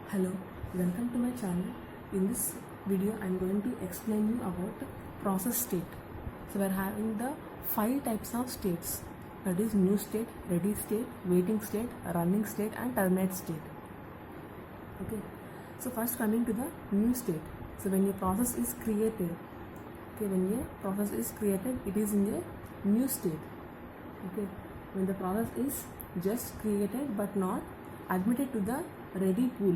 Hello, welcome to my channel. In this video, I am going to explain you about process state. So we are having the 5 types of states, that is new state, ready state, waiting state, running state and terminate state. Okay, so first coming to the new state. So when a process is created, it is in a new state. Okay, when the process is just created but not admitted to the ready pool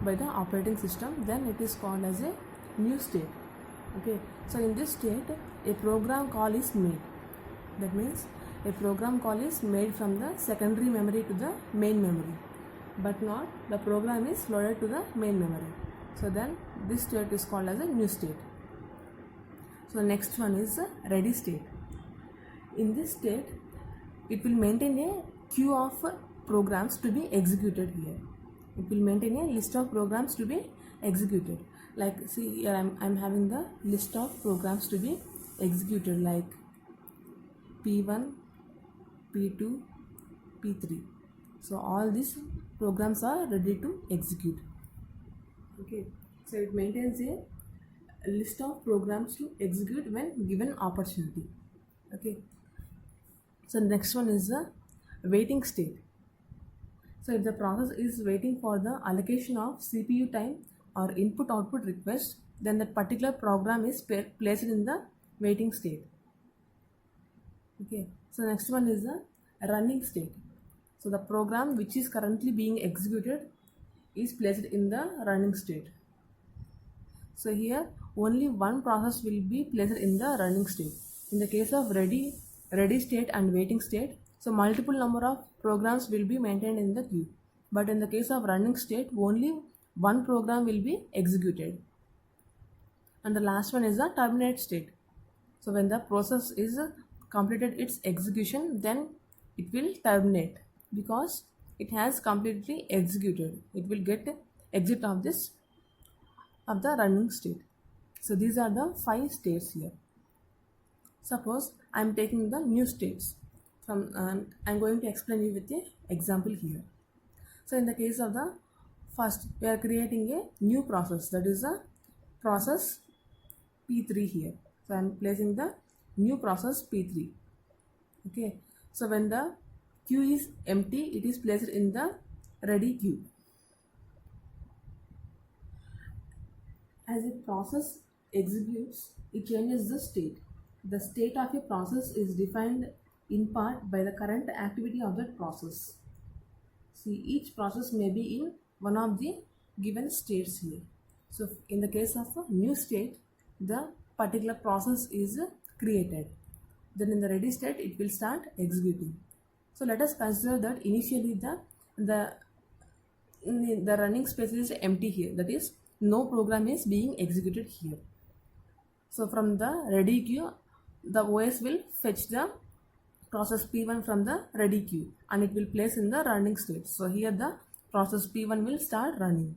by the operating system, then it is called as a new state. Okay, so in this state a program call is made. That means a program call is made from the secondary memory to the main memory, but not the program is loaded to the main memory. So then this state is called as a new state. So next one is a ready state. In this state it will maintain a queue of programs to be executed here. It will maintain a list of programs to be executed. Like see here I'm having the list of programs to be executed like P1, P2, P3. So all these programs are ready to execute. Okay, so it maintains a list of programs to execute when given opportunity. Okay, so next one is the waiting state. So if the process is waiting for the allocation of CPU time or input output request, then that particular program is placed in the waiting state. Okay, so next one is the running state. So the program which is currently being executed is placed in the running state. So here only one process will be placed in the running state. In the case of ready state and waiting state, so multiple number of programs will be maintained in the queue. But in the case of running state, only one program will be executed. And the last one is the terminate state. So when the process is completed its execution, then it will terminate because it has completely executed. It will get exit of the running state. So these are the 5 states here. Suppose I am taking the new states from I am going to explain you with an example here. So in the case of the first, we are creating a new process, that is a process P3 here. So I am placing the new process P3. Okay, so when the queue is empty, it is placed in the ready queue. As a process executes, it changes the state. The state of a process is defined in part by the current activity of that process. See, each process may be in one of the given states here. So in the case of a new state, the particular process is created. Then in the ready state, it will start executing. So let us consider that initially the running space is empty here. That is, no program is being executed here. So from the ready queue, the OS will fetch the process P1 from the ready queue and it will place in the running state. So here the process P1 will start running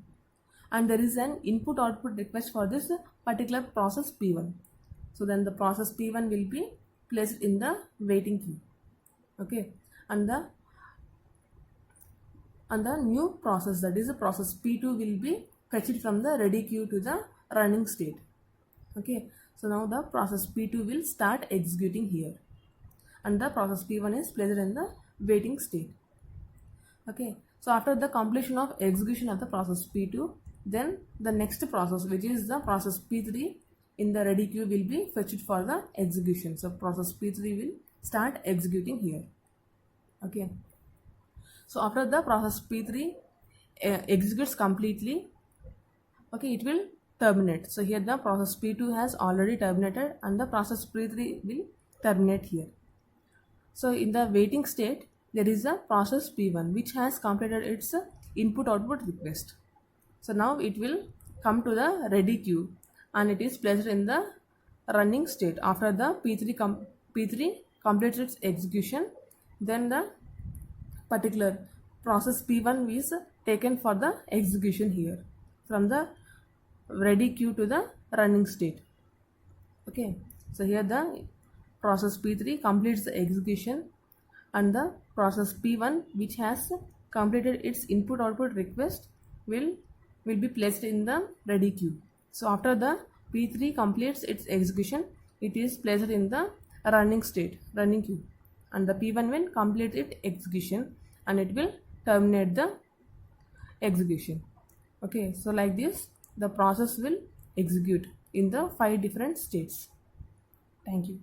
and there is an input output request for this particular process P1. So then the process P1 will be placed in the waiting queue. Okay, and the new process, that is the process P2, will be fetched from the ready queue to the running state. Okay, so now the process P2 will start executing here and the process P1 is placed in the waiting state. Okay, so after the completion of execution of the process P2, then the next process, which is the process P3 in the ready queue, will be fetched for the execution. So process P3 will start executing here. Okay, so after the process P3 executes completely, okay, it will terminate. So here the process P2 has already terminated and the process P3 will terminate here. So in the waiting state, there is a process P1 which has completed its input output request. So now it will come to the ready queue and it is placed in the running state. After the P3 completes its execution, then the particular process P1 is taken for the execution here from the ready queue to the running state. Okay, so here the process P3 completes the execution and the process P1, which has completed its input output request, will will be placed in the ready queue. So after the P3 completes its execution, it is placed in the running state, running queue, and the P1 will complete its execution and it will terminate the execution. Okay, so like this the process will execute in the 5 different states. Thank you.